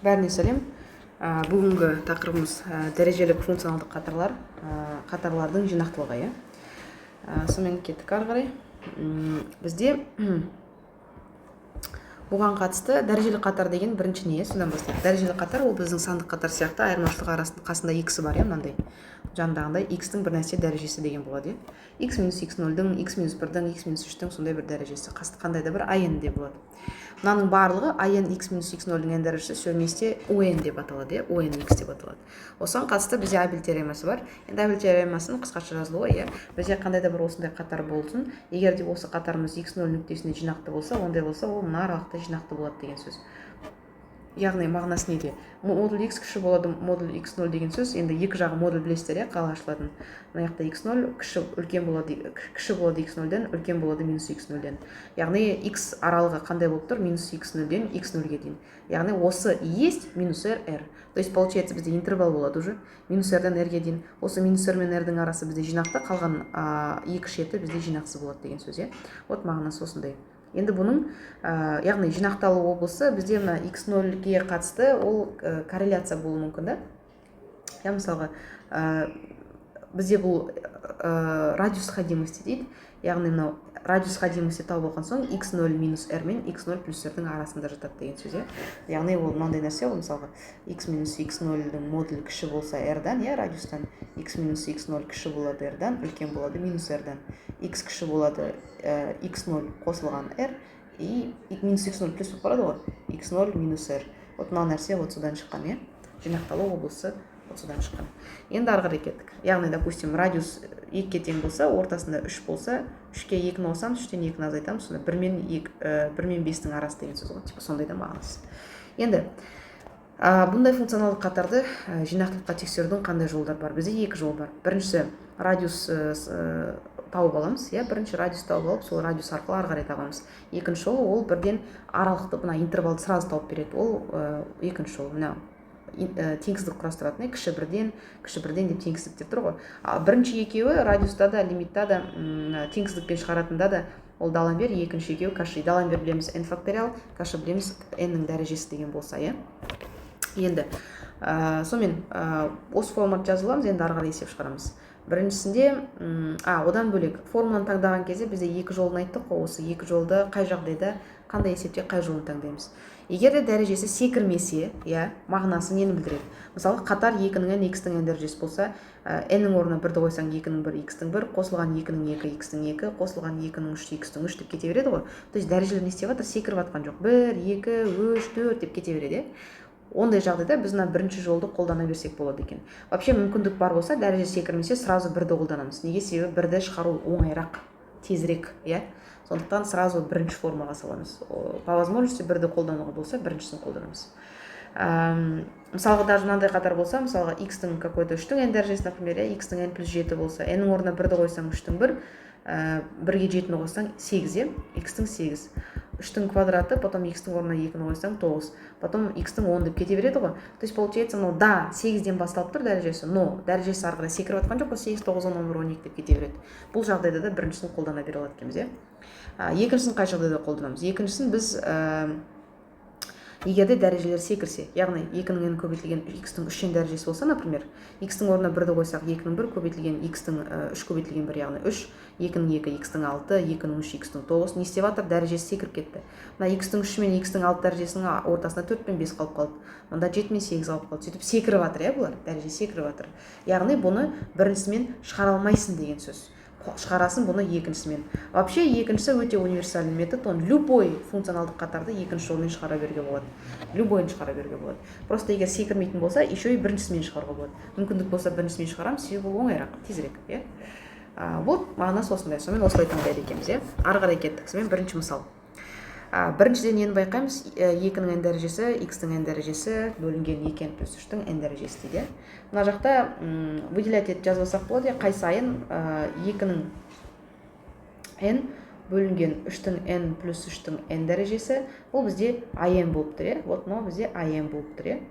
Бәріне сәлем. Бүгінгі тақырыбымыз дәрежелік функционалдық қатарлар, қатарлардың жинақтылығы. Сонымен кеттік ары қарай. Бізде бұған қатысты дәрежелі қатар деген бірінші не? Содан бастайық. Дәрежелі қатар ол біздің сандық қатар сияқты, айырмашылығы қасында x бар, мынандай. Жанындағындай x-тің бір нәрсе дәрежесі деген болады. X минус x0-дің, x минус 1-дің, x минус 3-дің сондай бір дәрежесі. Қандай да бір n де болады. Мынаның барлығы n x минус x0-дің n дәрежесі все вместе on деп аталады, on x деп аталады. Осыған қатысты бізде Абель теоремасы бар. Енді Абель теоремасының қысқаша жазылуы, бізде қандай да бір осындай қатар болсын, егер де осы қатарымыз x0 нүктесінде жинақты болса, ондай болса, ол мына аралықта жинақты болады деген сөз. Яғни мағынасы неде? Модуль x кіші болады модуль x0 деген сөз. Енді екі жағы модуль білесіздер, қалай ашылатын. Мына жақта x0 кіші болады x0-ден, үлкен болады минус x0-ден. Яғни x аралығы қандай болып тұр? Минус x0-ден x0-ге дейін. Яғни осы есть минус r. То есть получается бізде интервал болады уже. Минус r-ден r-ге дейін. Осы минус r мен r-дің арасы бізде жинақты, қалған екі шеті бізде жинақсыз болады деген сөз. Вот мағынасы осындай. Енді бұның, яғни жинақталу облысы бізде мына x0-ге қатысты ол корреляция болуы мүмкін, да? Мысалға, бізде бұл радиус сходимости дейді. Яғни мынау радиус сходимости тауып алған соң x0 минус r мен x0 плюс r-дің арасында жатады деген сөз. Яғни ол мынандай нәрсе, ол мысалға x минус x0-дің модулі кіші болса r-дан, радиустан, x минус x0 кіші болады r-дан, үлкен болады минус r-дан, x кіші болады x0 қосылған r, и минус x0 плюс болып барады ғой, x0 минус r. Вот мына нәрсе вот содан шыққан, жинақталу облысы вот содан шыққан. Енді ары қарай кеттік. Яғни, допустим, радиус 2-ке тең болса, ортасында 3 болса, 3-ке 2-ні қосамыз, 3-тен 2-ні азайтамыз, сонда 1 мен 5-тің арасы деген сөз ғой, типа сондай да мағынасы. Енді бұндай функционалдық қатарды жинақтылыққа тексерудің қандай жолдар бар? Бізде екі жол бар. Біріншісі радиус тауып аламыз, бірінші радиус тауып алып, сол радиус арқылы ары қарай табамыз. Екінші жол ол бірден аралықты, мына интервалды сразу тауып береді. Ол екінші жол. Мына теңсіздік құрастыратын, кіші бірден деп теңсіздіктер тұр ғой. Бірінші екеуі радиуста да, лимитта да, теңсіздікпен шығаратында да ол даламбер, екінші екеуі каши. Даламбер білеміз n факториал, каши білеміз n-нің дәрежесі деген болса, Енді, сонымен осы формат жазыламыз, енді ары қарай есеп шығарамыз. Біріншісінде, одан бөлек формуланы таңдаған кезде бізде екі жолын айттық қой, осы екі жолды қай жағдайда, қандай есепте қай жолын таңдаймыз. Егер де дәрежесі секірмесе, мағынасы нені білдіреді? Мысалы, қатар 2-ның n, x-тің n дәрежесі болса, n-нің орнына 1-ді қойсаң 2-ның 1, x-тің 1, қосылған 2-ның 2, x-тің 2, қосылған 2-ның 3, x-тің 3 деп кете береді ғой. То есть дәрежелер не істеп жатыр? Секіріп жатқан жоқ. 1, 2, 3, 4 деп кете береді. Ондай жағдайда біз бірінші жолды қолдана берсек болады екен. Вообще мүмкіндік бар болса, дәреже секірмесе, сразу 1-ді қолданамыз. Неге? Себебі 1-ді шығару оңайырақ, тезірек, Сондықтан сразу бірінші формаға саламыз. По возможности 1-ді қолдануға болса, біріншісін қолданамыз. Мысалға, даже мынандай қатар болса, мысалға x-тің какой-то 3-тің n дәрежесі, например, x-тің n плюс 7 болса, n-нің орнына 1-ді қойсаң 3-тің 1, 1-ге 7-ні қойсаң 8, x-тің 8. 3-тің квадраты, потом x-тің орнына 2-ні қойсаң 9, потом x-тің 10 деп кете береді ғой. То есть, получается, 8-ден басталып тұр дәрежесі, но дәрежесі ары қарай секіріп жатқан жоқ, 8, 9, 10, 11, 12 деп кете береді. Бұл жағдайда да біріншісін қолдана бере алады екенбіз, Екіншісін қай жағдайда қолданамыз? Екіншісін біз егер де дәрежелер секірсе, яғни 2-ның n көбейтілген x-тің 3-ен дәрежесі болса, например, x-тің орнына 1-ді қойсақ, 2-ның 1 көбейтілген x-тің 3 көбейтілген 1, яғни 3, 2-ның 2, x-тің 6, 2-ның 3, x-тің 9, не істеп жатыр? Дәрежесі секіріп кетті. Мына x-тің 3 мен x-тің 6 дәрежесінің ортасында 4 пен 5 қалып қалды. Мында 7 мен 8 қалып қалды. Сөйтіп секіріп жатыр, бұлар? Дәреже секіріп жатыр. Яғни бұны біріншісімен шығара алмайсың деген сөз. Шығарасын бұны екіншісімен. Вообще екіншісі өте универсальный метод, он любой функционалдық қатарды екінші жолмен шығара беруге болады. Любойын шығара беруге болады. Просто егер секірмейтін болса, еще и біріншісімен шығаруға болады. Мүмкіндік болса біріншісімен шығарамыз, себебі ол оңайырақ, тезірек, Вот мағынасы осындай. Сонымен осылай таңдайды екенбіз, Ары қарай кеттік. Сонымен бірінші мысал. Біріншіден нені байқаймыз? 2-ның n дәрежесі, x-тің n дәрежесі бөлінген 2n плюс 3-тің n дәрежесі дейді. Мына жақта выделять етіп жазбасақ болады, қай сайын 2-ның n бөлінген 3-тің n плюс 3-тің n дәрежесі, ол бізде an болып тұр, Вот мынау бізде an болып тұр,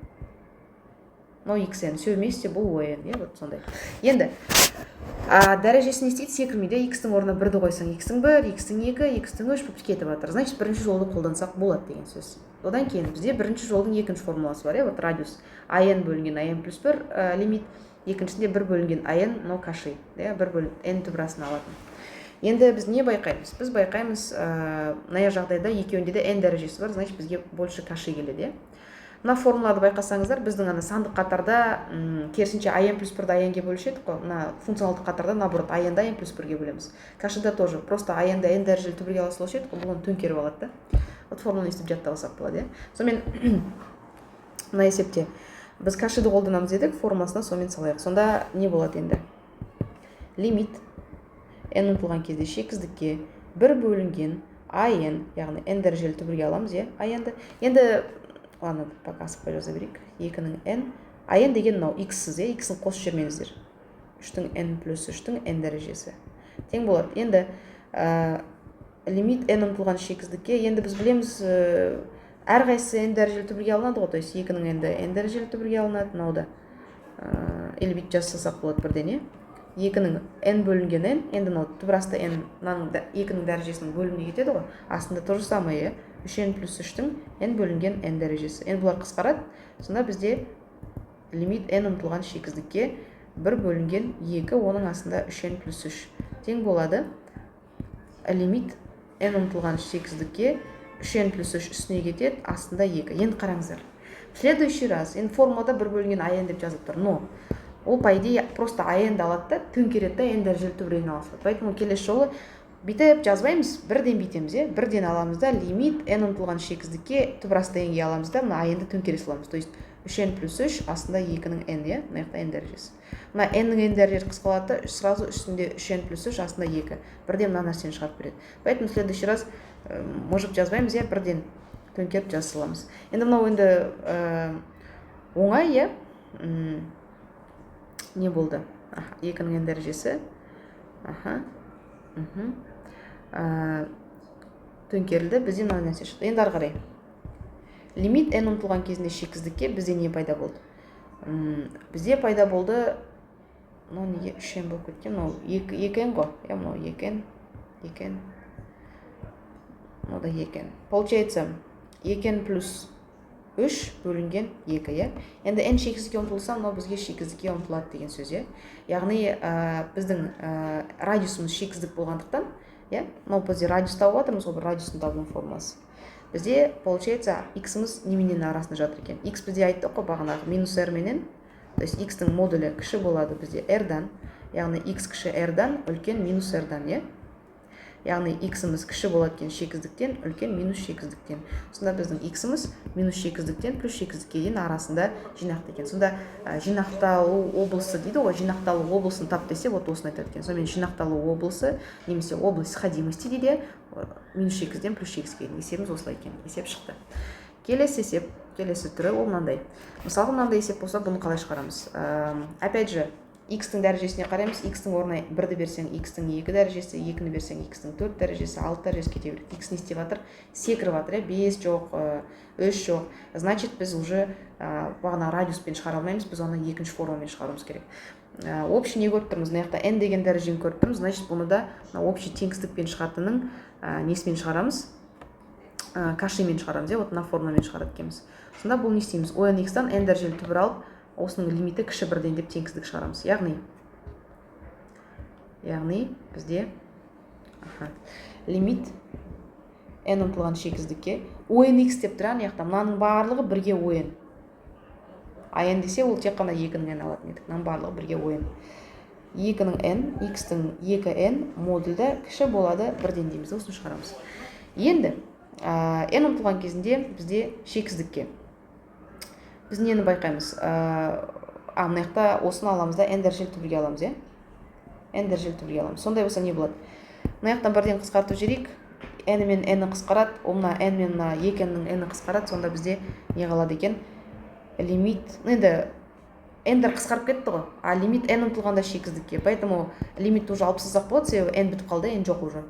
мынау xn все вместе бұл он, иә, вот сондай. Енді дәрежесі не істейді? Секірмейді. X-тің орнына 1-ді қойсаң x-тің 1, x-тің 2, x-тің 3 болып кетіп жатыр. Значит, бірінші жолды қолдансақ болады деген сөз. Одан кейін бізде бірінші жолдың екінші формуласы бар, иә, вот радиус an бөлінген an плюс 1 лимит, екіншісінде 1 бөлінген an, мынау каши, иә, 1 бөлінген n түбірасын алатын. Енді біз не байқаймыз? Біз байқаймыз, мына жағдайда екеуінде де n дәрежесі бар, значит, бізге больше каши келеді, иә. Мына формулады байқасаңыздар, біздің ана сандық қатарда керісінше an плюс 1-ді an-ге бөлішедік қой. Мына функционалдық қатарда наоборот an-ды an плюс 1-ге бөлеміз. Кашида тоже просто an-ды n дәрежелі түбірге ала салушы едік қой, бұл оны төңкеріп алады да. Вот формуланы естіп жаттап алсақ болады, иә. Сонымен мына есепте біз кашиды қолданамыз дедік, формуласына сонымен салайық. Сонда не болады енді? Лимит n ұмтылған кезде шексіздікке 1 бөлінген an, яғни n дәрежелі түбірге аламыз, иә, an-ды. Енді ладно, пока асықпай жаза берейік. 2-ның n, an деген мынау x-сіз, иә, x-ін қосып жүрмеңіздер. 3-дің n плюс 3-дің n дәрежесі тең болады. Енді лимит n ұмтылған шексіздікке, енді біз білеміз, әрқайсысы n дәрежелі түбірге алынады ғой, то есть 2-ның n-ді n дәрежелі түбірге алынады, мынау да или бүйтіп жазсақ болады бірден, иә. 2-ның n бөлінген n, енді мынау түбірасты n, мынаның 2-ның дәрежесінің бөліміне кетеді ғой, астында то же самое, 3n плюс 3-дің n бөлінген n дәрежесі. Енді бұлар қысқарады, сонда бізде лимит n ұмтылған шексіздікке 1 бөлінген 2, оның астында 3n плюс 3 тең болады. Лимит n ұмтылған шексіздікке 3n плюс 3 үстіне кетеді, астында 2. Енді қараңыздар. В следующий раз, енді формулада 1 бөлінген an деп жазып тұр, но ол по идее просто an-ды алады да, төңкереді да, n дәрежелі түбірінен алады. Поэтому келесі жолы бүйтіп жазбаймыз, бірден бүйтеміз, иә, бірден аламыз да, лимит n ұмтылған шексіздікке түбірасты n-ге аламыз да, мына n-ді төңкере саламыз. То есть 3n плюс 3 астында 2-ның n, иә, мына жақта n дәрежесі. Мына n-ның n дәрежесі қысқалады, сразу үстінде 3n плюс 3 астында 2. Бірден мына нәрсені шығарып береді. Поэтому в следующий раз может жазбаймыз, иә, бірден төңкеріп жаза саламыз. Енді мынау енді оңай, иә. Не болды? 2-ның n дәрежесі. Төңкерілді, бізде мына нәрсе шықты. Енді ары қарай. Лимит n ұмтылған кезінде шексіздікке бізде не пайда болды? Бізде пайда болды, мынау неге 3n болып кеткен? Мынау 2n ғой, иә, мынау 2n, мынау да 2n. Получается 2n плюс 3 бөлінген 2, иә. Енді n шексіздікке ұмтылса, мынау бізге шексіздікке ұмтылады деген сөз, иә. Яғни біздің радиусымыз шексіздік болғандықтан, иә, мынау бізде радиус тауып жатырмыз ғой, бір радиусын табудың формуласы. Бізде получается x-іміз неменен арасында жатыр екен. X бізде айттық қой бағанағы минус r менен, то есть x-тің модулі кіші болады бізде r-дан, яғни x кіші r-дан үлкен минус r-дан, иә. Яғни x-іміз кіші болады екен шексіздіктен, үлкен минус шексіздіктен. Сонда біздің x-іміз минус шексіздіктен плюс шексіздікке дейін арасында жинақты екен. Сонда жинақталу облысы дейді ғой, жинақталу облысын тап десе, вот осыны айтады екен. Сонымен жинақталу облысы немесе область сходимости дейді, минус шексізден плюс шексіздікке дейін. Есебіміз осылай екен. Есеп шықты. Келесі есеп, келесі түрі ол мынандай. Мысалға мынандай есеп болса, бұны қалай шығарамыз? Опять же, x-тің дәрежесіне қараймыз, x-тің орнына 1-ді берсең, x-тің 2 дәрежесі, 2-ні берсең, x-тің 4 дәрежесі, 6 дәрежесі кете береді. X не істеп жатыр? Секіріп жатыр, 5 жоқ, 3 жоқ. Значит, біз уже бағана радиуспен шығара алмаймыз, біз оны екінші формамен шығаруымыз керек. Общий не көріп тұрмыз, мына жақта n деген дәрежені көріп тұрмыз, значит, бұны да общий теңсіздікпен шығатынның несімен шығарамыз? Кашимен шығарамыз, вот мына формамен шығарады екенбіз. Сонда бұл не істейміз? O x-тан n дәрежелі түбір алып, осының лимиті кіші бірден деп теңсіздік шығарамыз. Яғни бізде лимит n ұмтылған шексіздікке on x деп тұрған, яқта мынаның барлығы бірге on. an десе, ол тек қана 2-ның n алатын едік. Мынаның барлығы бірге on. 2-ның n, x-тің 2n модульда кіші болады бірден дейміз, осыны шығарамыз. Енді n ұмтылған кезінде бізде шексіздікке біз нені байқаймыз? Мына жақта осыны аламыз да, n дәрежелі түбірге аламыз, иә? n дәрежелі түбірге аламыз. Сондай болса не болады? Мына жақтан бірден қысқартып жіберейік. n мен n-ні қысқарады, мына n мен 2n-ның n-ні қысқарады, сонда бізде не қалады екен? Лимит, енді n-дер қысқарып кетті ғой, лимит n ұмтылғанда шексіздікке. Поэтому лимитті уже алып тастасақ болады, себебі n бітіп қалды, n жоқ уже.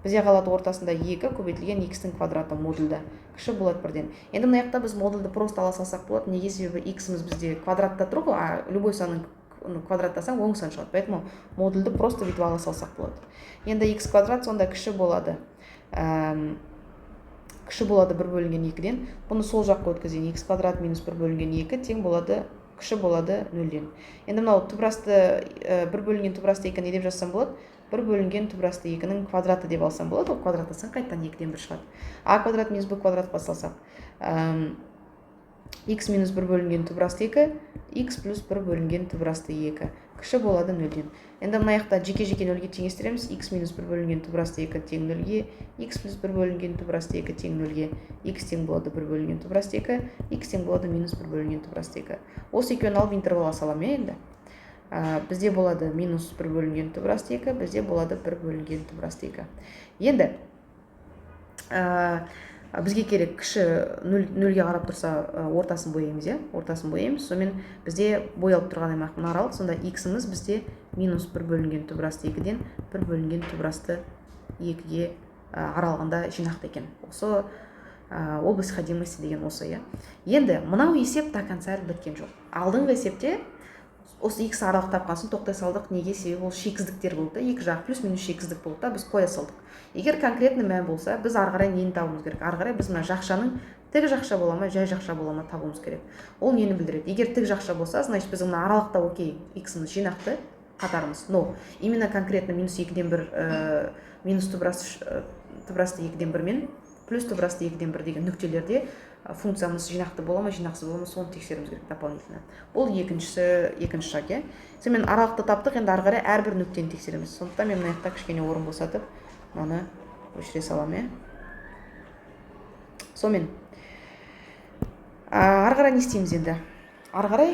Бізде қалады ортасында 2 көбейтілген x-тің квадраты модульді кіші болады 1-ден. Енді мына жақта біз модульді просто ала салсақ болады. Неге? Себебі x-іміз бізде квадратта тұр ғой, а любой санның квадраттасаң оң сан шығады. Поэтому модульді просто бүйтіп ала салсақ болады. Енді x квадрат сонда кіші болады 1 бөлінген 2-ден. Бұны сол жаққа өткізейін. X квадрат минус 1 бөлінген 2 тең болады кіші болады 0-ден. Енді мынау түбірасты 1 бөлінген түбірасты 2 не деп жазсам болады? 1 бөлінген түбірасты 2-нің квадраты деп алсам болады. Ол квадраттасаң қайтадан 2-ден 1 шығады. А квадрат минус b квадрат басалсақ, x минус 1 бөлінген түбірасты 2, x плюс 1 бөлінген түбірасты 2 кіші болады 0-ден. Енді мына жақта жеке-жеке 0-ге теңестіреміз. x минус 1 бөлінген түбірасты 2 тең 0-ге, x плюс 1 бөлінген түбірасты 2 тең 0-ге, x тең болады 1 бөлінген түбірасты 2, x тең болады минус 1 бөлінген түбірасты 2. Осы екеуін алып интервалға салам енді. Бізде болады минус 1 бөлінген түбірасты 2, бізде болады 1 бөлінген түбірасты 2. Енді бізге керек кіші 0-ге қарап тұрса ортасын бояймыз, ортасын бояймыз. Сонымен бізде боялып тұрған аймақ мына аралық, сонда x-іміз бізде минус 1 бөлінген түбірасты 2-ден 1 бөлінген түбірасты 2-ге аралығында жинақты екен. Осы область ходимости деген осы. Енді мынау есеп до конца біткен жоқ. Алдыңғы есепте осы x аралық тапқан соң тоқтай салдық. Неге? Себебі ол шексіздіктер болды. Екі жақ плюс минус шексіздік болды да, біз қоя салдық. Егер конкретный мән болса, біз ары қарай нені табуымыз керек? Ары қарай біз мына жақшаның тік жақша бола ма, жай жақша бола ма табуымыз керек. Ол нені білдіреді? Егер тік жақша болса, значит біз мына аралықта окей, x-іміз жинақты қатарымыз. Но именно конкретно минус 2-ден 1 минус түбірасты 2-ден 1 мен плюс түбірасты 2-ден 1 деген нүктелерде функциямыз жинақты бола ма, жинақсыз бола ма, соны тексеруіміз керек дополнительно. Бұл екінші шаг. Сонымен аралықты таптық, енді ары қарай әрбір нүктені тексереміз. Сондықтан мен мына жақта кішкене орын босатып, мынаны өшіре салам. Сонымен ары қарай не істейміз енді? Ары қарай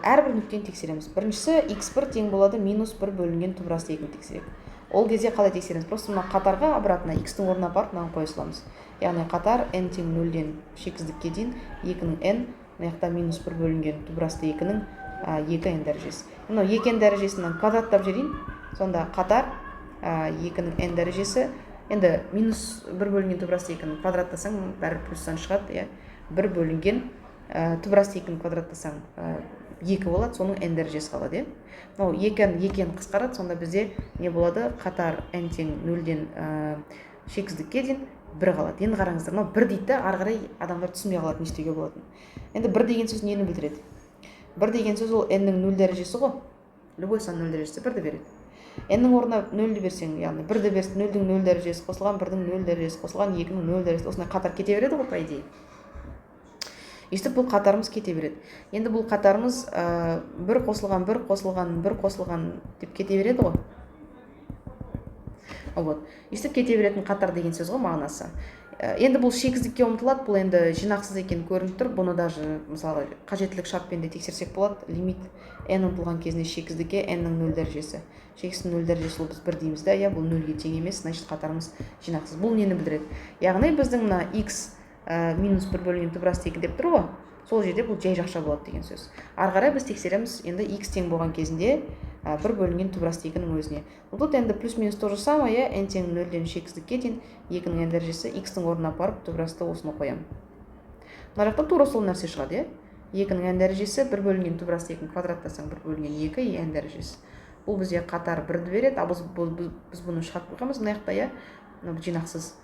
әрбір нүктені тексереміз. Біріншісі x1 тең болады минус 1 бөлінген түбірасты 2-ні тексерейік. Ол кезде қалай тексереміз? Просто мына қатарға обратно x-тің орнына апарып мынаны қоя саламыз. Яғни қатар n тең 0-ден шексіздікке дейін 2-нің n, мына жақта минус 1 бөлінген түбірасты 2-нің 2n дәрежесі. Мынау 2n дәрежесінен квадраттап жіберейін. Сонда қатар 2-нің n дәрежесі, енді минус 1 бөлінген түбірасты 2-нің квадраттасаң бәрі плюстан шығады. 1 бөлінген түбірасты 2-нің квадраттасаң 2 болады, соның n дәрежесі қалады. Мынау 2n қысқарады, сонда бізде не болады? Қатар n тең 0-ден шексіздікке дейін 1 қалады. Енді қараңыздар, мынау 1 дейді, ары қарай адамдар түсінбей қалады не істеуге болатын. Енді 1 деген сөз нені білдіреді? 1 деген сөз ол n-нің 0 дәрежесі ғой. Любой сан 0 дәрежесі 1-ді береді. n-нің орнына 0-ді берсең, яғни 1-ді берсең, 0-дің 0 дәрежесі қосылған, 1-дің 0 дәрежесі қосылған, 2-нің 0 дәрежесі, осындай қатар кете береді ғой, по идее. Өйстіп бұл қатарымыз кете береді. Енді бұл қатарымыз 1 қосылған, 1 қосылған, 1 қосылған деп кете береді ғой. Өйстіп кете беретін қатар деген сөз ғой мағынасы. Енді бұл шексіздікке ұмтылады, бұл енді жинақсыз екен көрініп тұр. Бұны даже мысалы қажеттілік шартпен де тексерсек болады. Лимит n ұмтылған кезінде шексіздікке n-нің 0 дәрежесі. Шексіздің 0 дәрежесі ол біз 1 дейміз да, бұл 0-ге тең емес, значит қатарымыз жинақсыз. Бұл нені білдіреді? Яғни біздің мына x минус 1 бөлінген түбірасты 2 деп тұр ғой. Сол жерде бұл жай жақша болады деген сөз. Ары қарай біз тексереміз, енді x тең болған кезінде 1 бөлінген түбірасты 2-нің өзіне. Тут енді плюс-минус то же самое, n тең 0-ден шексіздікке дейін 2-нің n дәрежесі x-тің орнына апарып түбірасты осыны қоямын. Мына жақта тура сол нәрсе шығады, 2-нің n дәрежесі 1 бөлінген түбірасты 2-ні квадраттасаң 1 бөлінген 2 n дәрежесі. Бұл бізге қатар 1-ді береді, а біз бұны шығарып қойғанбыз мына жақта, жинақсыз.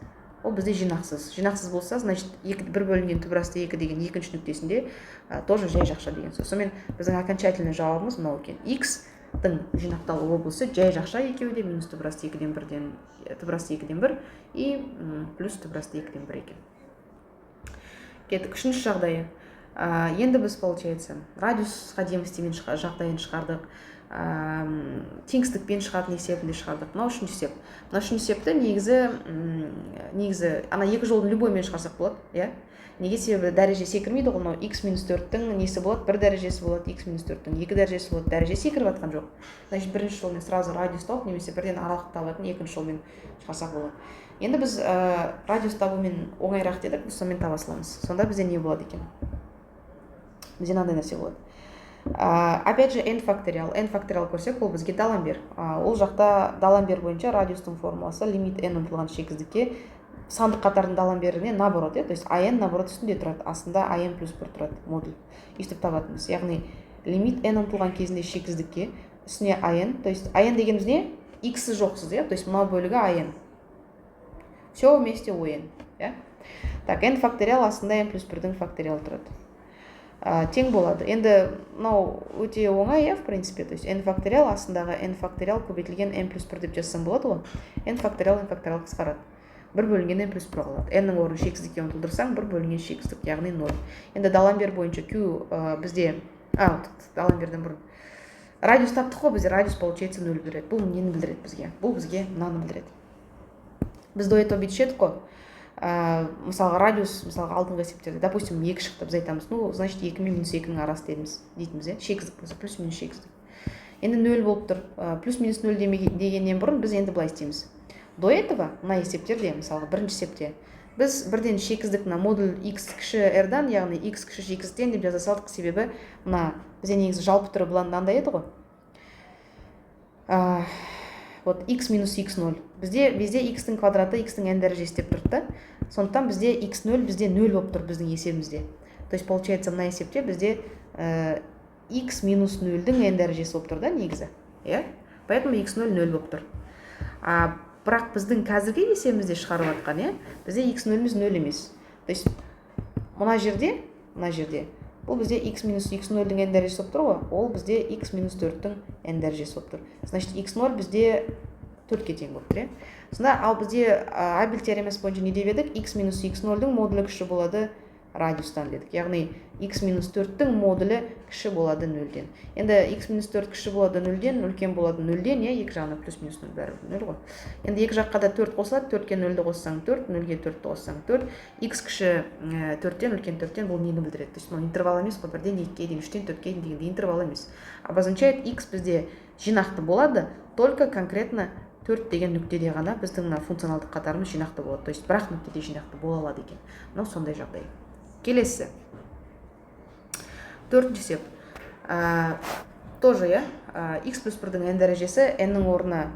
Ол бізде жинақсыз. Жинақсыз болса, значит 1 бөлінген түбірасты 2 деген екінші нүктесінде тоже жай жақша деген сөз. Сонымен біздің окончательный жауабымыз мынау екен. X-тың жинақталу облысы жай жақша екеуі де минус түбірасты 2-ден 1 и плюс түбірасты 2-ден 1 екен. Кеттік үшінші жағдайы. Енді біз получается радиус ходимостьмен жағдайын шығардық. Теңсіздікпен шығатын есебінде шығардық. Мынау үшінші есеп. Мына үшінші есепті негізі ана екі жолдың любоймен шығарсақ болады, Неге? Себебі дәреже секірмейді ғой, мынау x минус 4-тің несі болады? 1 дәрежесі болады, x минус 4-тің 2 дәрежесі болады, дәреже секіріп жатқан жоқ. Значит, бірінші жолмен сразу радиус тауып, немесе бірден аралық табатын екінші жолмен шығарсақ болады. Енді біз радиус табумен оңайырақ дедік, біз сонымен таба саламыз. Сонда бізде не болады екен? Бізде мынандай нәрсе болады. Опять же n факториал көрсек, ол бізге даламбер. Ол жақта даламбер бойынша радиустың формуласы лимит n ұмтылған шексіздікке сандық қатардың даламберіне наоборот, то есть ан наоборот үстінде тұрады, астында ан плюс 1 тұрады модуль. Өйстіп табатынбыз. Яғни лимит n ұмтылған кезінде шексіздікке үстіне ан, то есть ан дегеніміз не? X жоқсыз, то есть мынау бөлігі ан. Все вместе он. Так, n факториал астында n плюс 1-дің факториалы тұрады. Тең болады. Енді мынау өте оңай, в принципе, то есть n факториал астындағы n факториал көбейтілген n плюс 1 деп жазсам болады ғой. n факториал қысқарады. 1 бөлінген n плюс 1 қалады. n-нің орнын шексіздікке ұмтылдырсаң, 1 бөлінген шексіздік, яғни 0. Енді даламбер бойынша q бізде, даламберден бұрын. Радиус таптық қой, бізде радиус получается 0 білдіреді. Бұл нені білдіреді бізге? Бұл бізге мынаны білдіреді. Біз до этого бүйтіп едік қой. Мысалға радиус, мысалға алдыңғы есептерде, допустим, 2 шықты, біз айтамыз, значит 2 мен минус 2-нің арасы дейтіміз, шексіздік болса, плюс минус шексіздік. Енді 0 болып тұр, плюс минус 0 дегеннен бұрын біз енді былай істейміз. До этого, мына есептерде, мысалға бірінші есепте, біз бірден шексіздік на модуль x кіші r-дан, яғни x кіші шексіздіктен деп жаза салдық, себебі мына бізде негізі жалпы түрі бұландай еді ғой. Вот x минус x0. Бізде x-тің квадраты x-тің n дәрежесі деп тұрды. Сондықтан бізде x0 бізде 0 болып тұр біздің есебімізде. То есть получается мына есепте бізде x минус 0-дің n дәрежесі болып тұр да негізі. Поэтому x0 0 болып тұр. Бірақ біздің қазіргі есебімізде шығарып жатқан, бізде x0-міз 0 емес. То есть мына жерде бұл бізде x минус x0-дің n дәрежесі болып тұр ғой, ол бізде x минус 4-дің n дәрежесі болып тұр. Значит, x0 бізде 4-ке тең болып тұр. Сонда, ал бізде Абель теоремасы бойынша не деп едік? X минус x0-дің модулі кіші болады радиустан дедік. Яғни x минус 4-дің модулі кіші болады 0-ден. Енді x минус 4 кіші болады 0-ден, үлкен болады 0-ден, екі жағына плюс минус 0 бәрі 0 ғой. Енді екі жаққа да 4 қосылады, 4-ке 0-ді қоссаң 4, 0-ге 4-ді қоссаң 4, x кіші 4-тен, үлкен 4-тен бұл нені білдіреді? То есть интервал емес қой, 1-ден 2-ке дейін, 3-тен 4-ке дейін дегенде интервал емес. Обозначает x бізде жинақты болады, только конкретно 4 деген нүктеде ғана біздің функционалдық қатарымыз жинақты болады. То есть бірақ нүктеде жинақты бола алады екен. Мынау сондай жағдай. Келесі. 4-ші есеп. Тоже, x плюс 1-дің n дәрежесі, n-нің орнына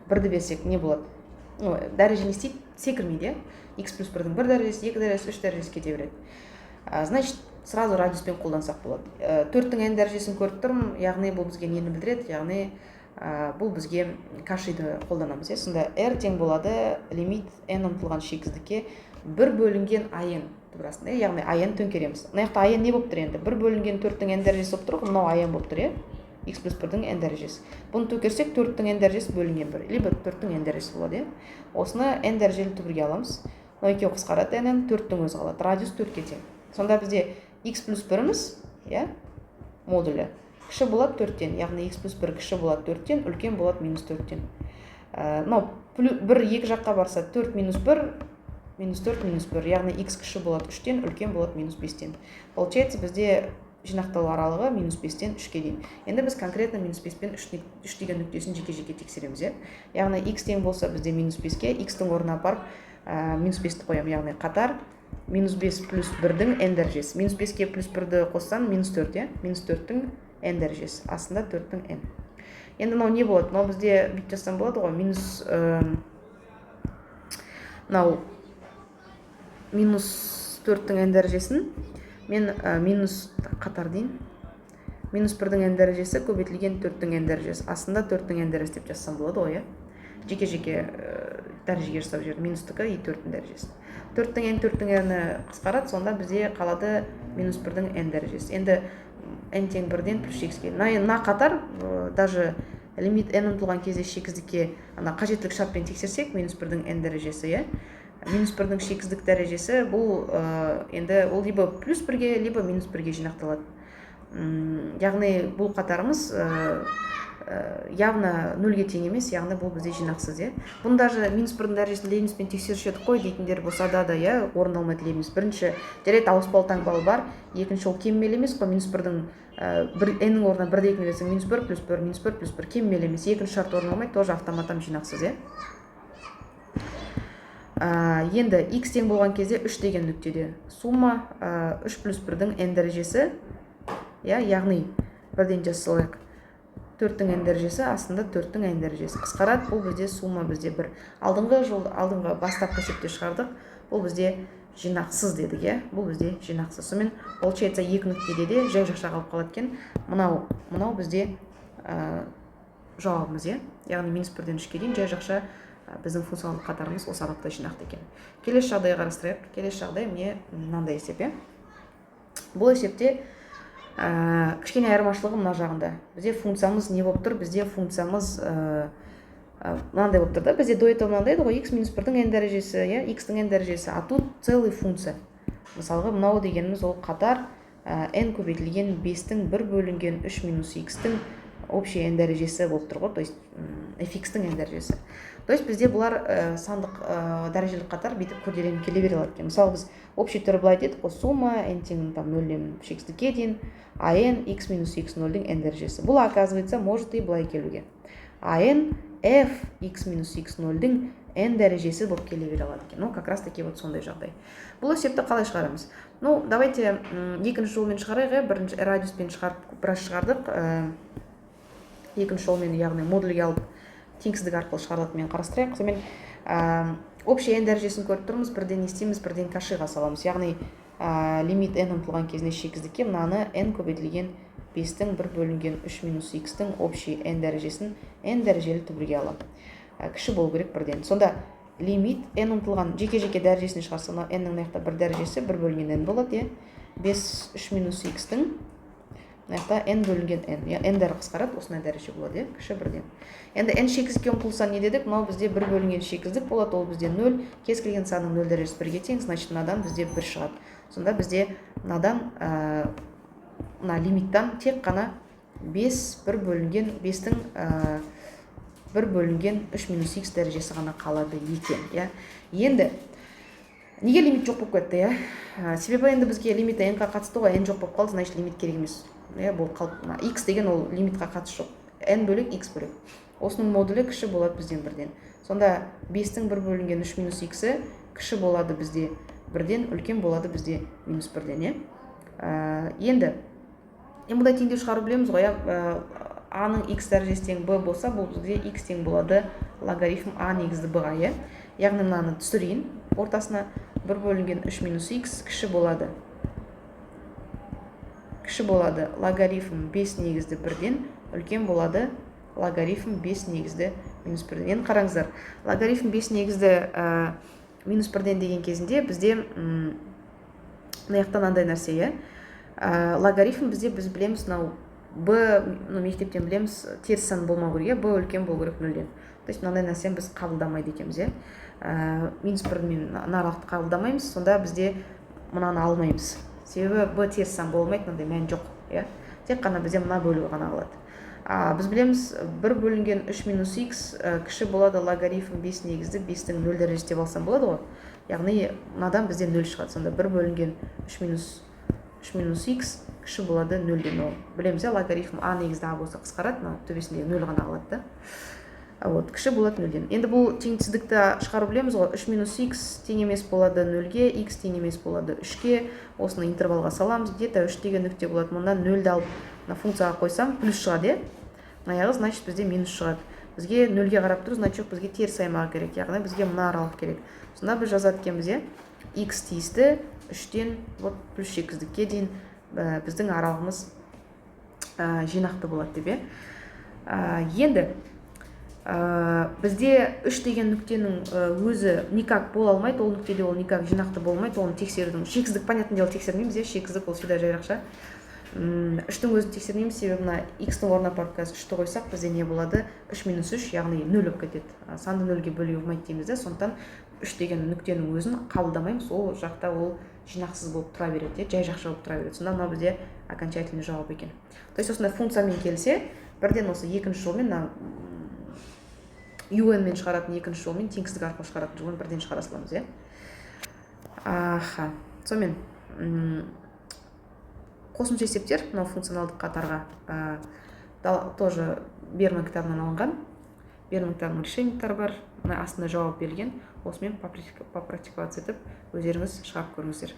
1-ді берсек не болады? Дәреже не істейді? Секірмейді, x плюс 1-дің 1 дәрежесі, 2 дәрежесі, 3 дәрежесі кете береді. Значит, сразу радиуспен қолдансақ болады. 4-дің n дәрежесін көріп тұрмын, яғни бұл бізге нені білдіреді? Яғни бұл бізге кашиді қолданамыз. Сонда r тең болады лимит n ұмтылған шексіздікке 1 бөлінген ан тұбырасында, яғни ан төңкереміз. Мына жақта ан не болып тұр енді? 1 бөлінген 4-тің n дәрежесі болып тұр, мынау ан болып тұр, x плюс 1-дің n дәрежесі. Бұны төңкерсек 4-тің n дәрежесі бөлінген 1, либо 4-тің n дәрежесі болады. Осыны n дәрежелі түбірге аламыз. Мынау екеуі қысқарады, n-нен 4-тің өзі қалады. Радиус 4-ке тең. Сонда бізде x плюс 1-іміз, модулі кіші болады 4-тен, яғни x плюс 1 кіші болады 4-тен, үлкен болады минус 4-тен. Бір екі жаққа барса 4 минус 1, минус 4 минус 1, яғни x кіші болады 3-тен, үлкен болады минус 5-тен. Получается, бізде жинақталу аралығы минус 5-тен 3-ке дейін. Енді біз конкретно минус 5 пен 3 деген нүктесін жеке-жеке тексереміз. Яғни x тең болса бізде минус 5-ке, x-тің орнына апарып минус 5-ті қоямын, яғни қатар минус 5 плюс 1-дің n дәрежесі. Минус 5-ке плюс 1-ді қоссам минус 4, минус 4-тің n дәрежесі, астында 4-тің n. Енді мынау не болады? Мынау бізде бүйтіп жазсам болады ғой, минус 4-тің n дәрежесін мен минус қатар дейін, минус 1-дің n дәрежесі көбейтілген 4-тің n дәрежесі, астында 4-тің n дәрежесі деп жазсам болады ғой, жеке-жеке дәрежеге жасап жіберді, минустікі и 4-тің дәрежесі. 4-тің n 4-тің n қысқарады, сонда бізде қалады минус 1-дің n дәрежесі. Енді n тең 1-ден плюс x-ке. На қатар, даже лимит n ұмтылған кезде шексіздікке қажеттілік шартпен тексерсек, минус 1-дің n дәрежесі, минус 1-дің шексіздік дәрежесі, бұл енді ол либо плюс 1-ге, либо минус 1-ге жинақталады. Яғни бұл қатарымыз явно 0-ге тең емес, яғни бұл бізде жинақсыз. Бұны даже минус 1-дің дәрежесін лейбниспен тексеруші едік қой дейтіндер болса да орындалмайды лейбниц. Бірінші жарайды ауыспалы таңбалы бар, екінші ол кеммел емес қой, минус 1-дің n-нің орнына 1 дейтін берсең, минус 1 плюс 1, минус 1 плюс 1 кеммел емес, екінші шарт орындалмайды, тоже автоматтан жинақсыз. Енді x тең болған кезде 3 деген нүктеде сумма 3 плюс 1-дің n дәрежесі иә, яғни бірден жаза салайық. 4-тің n дәрежесі астында 4-тің n дәрежесі қысқарады. Бұл бізде сумма бізде бір. Алдыңғы бастапқы есепте шығардық. Бұл бізде жинақсыз дедік, иә. Бұл бізде жинақсыз. Сонымен получается 2 нүктеде де жай жақша қалып қалады екен. Мынау бізде жауабымыз, иә. Яғни -1-ден 3-ке дейін жай жақша біздің функционалдық қатарымыз осы абақта жинақты екен. Келесі жағдайға қарастырайық. Келесі жағдай міне мынандай есеп, иә. Бұл есепте кішкене айырмашылығы мына жағында. Бізде функциямыз не болып тұр? Бізде функциямыз мынандай болып тұр да. Бізде до этого мынандай еді ғой, x-1-дің n дәрежесі, иә, x-тің n дәрежесі, а тут целый функция. Мысалға, мынау дегеніміз ол қатар n көбейтілген 5-тің 1 бөлінген 3 минус x-тің общий n дәрежесі болып тұр ғой, то есть fx-тің n дәрежесі. То есть бізде бұлар сандық дәрежелік қатар бүйтіп күрделеніп келе бере алады екен. Мысалы біз общий түрі былай дедік қой, сумма n тең 0-ден x-ге дейін, а n x минус x0-дің n дәрежесі. Бұл оказывается может и былай келуге. А n f x минус x0-дің n дәрежесі болып келе бере алады екен. Ну, как раз таки вот сондай жағдай. Бұл есепті қалай шығарамыз? Ну, давайте екінші жолмен шығарайық. Бірінші радиуспен біраз шығардық. Екінші жолмен, яғни модульге алып теңсіздік арқылы шығарылатынмен қарастырайық. Сонымен общий n дәрежесін көріп тұрмыз, бірден не істейміз, бірден кашиға саламыз. Яғни лимит n ұмтылған кезінде шексіздікке мынаны n көбейтілген 5-тің 1 бөлінген 3 минус x-тің общий n дәрежесін n дәрежелі түбірге аламын. Кіші болу керек бірден. Сонда лимит n ұмтылған жеке-жеке дәрежесіне шығарса, n-нің мынаяқта бір дәрежесі 1 бөлінген n болады, 5 3 минус x-тің мынаяқта n бөлінген n. n дәрі қысқарады, осындай дәреже болады, кіші бірден. Енді n шексіздікке ұмтылса не дедік? Мынау бізде 1 бөлінген шексіздік болады, ол бізде 0, кез келген санның 0 дәрежесі 1-ге тең, значит мынадан бізде 1 шығады. Сонда бізде мынадан мына лимиттан тек қана 1 бөлінген 5-тің 1 бөлінген 3 минус x дәрежесі ғана қалады екен. Енді неге лимит жоқ болып кетті? Себебі енді бізге лимит n-ға қатысты ғой, n жоқ болып қалды, значит лимит керек емес. Бұл x деген ол лимитқа қатысы жоқ. n бөлек x бөлек. Осының модулі кіші болады бізден бірден. Сонда 5-тің 1 бөлінген 3 минус x-і кіші болады бізде бірден, үлкен болады бізде минус бірден. Енді бұндай теңдеу шығару білеміз ғой, a-ның x дәрежесі тең b болса, бұл бізде x тең болады логарифм a негізді b-ға. Яғни мынаны түсірейін, ортасына 1 бөлінген 3 минус x кіші болады логарифм 5 негізді бірден, үлкен болады логарифм 5 негізді минус бірден. Енді қараңыздар, логарифм 5 негізді минус бірден деген кезінде бізде мынаяқта мынандай нәрсе, логарифм бізде біз білеміз, b мектептен білеміз, теріс сан болмау керек, b үлкен болу керек 0-ден. То есть мынандай нәрсені біз қабылдамайды екенбіз, минус бірден аралықты қабылдамаймыз, сонда бізде мынаны алмаймыз. Себебі b теріс сан болмайды, мынандай мән жоқ. Тек қана бізде мына бөлігі ғана қалады. Біз білеміз, 1 бөлінген 3 минус x кіші болады логарифм 5 негізді 5-тің 0 дәрежесі деп алсам болады ғой. Яғни мынадан бізде 0 шығады. Сонда 1 бөлінген 3 минус x кіші болады 0-ден. Ол білеміз, логарифм a негізді a болса қысқарады, төбесінде 0 ғана қалады да. Кіші болады 0-ден. Енді бұл теңсіздікті шығару білеміз ғой. 3 минус x тең емес болады 0-ге, x тең емес болады 3-ге. Осыны интервалға саламыз. Где-то 3 деген нүкте болады. Мұндан 0-ді алып функцияға қойсам, плюс шығады. Мынаяғы, значит, бізде минус шығады. Бізге 0-ге қарап тұр, значит, бізге теріс аймағы керек. Яғни бізге мына аралық керек. Сонда біз жазады екенбіз, x тиісті 3-тен плюс шексіздікке дейін біздің аралығымыз жинақты болады деп. Енді бізде 3 деген нүктенің өзі никак бола алмайды, ол нүктеде ол никак жинақты болмайды, оны тексерудің шексіздік понятный дело тексермейміз, шексіздік ол всегда жайрақша. 3-тің өзін тексермейміз, себебі мына x-тің орнына паркасы 3-ті қойсақ, бізде не болады? 3 минус 3, яғни 0 болып кетеді. Санды 0-ге бөлуге болмайды дейміз, сондықтан 3 деген нүктенің өзін қабылдамаймыз, ол жақта ол жинақсыз болып тұра береді, жай жақша болып тұра береді. Сонда мына бізде окончательный жауап екен. То есть осындай функциямен келсе, бірден осы екінші жолмен UN-мен шығаратын екінші жолмен теңсіздік арқылы шығаратын жолмен бірден шығара саламыз, Сонымен қосымша есептер мынау функционалдық қатарға тоже Берман кітабынан алынған. Берман кітабының решениялары бар, астында жауап берілген. Осымен попрактиковаться етіп өздеріңіз шығарып көріңіздер.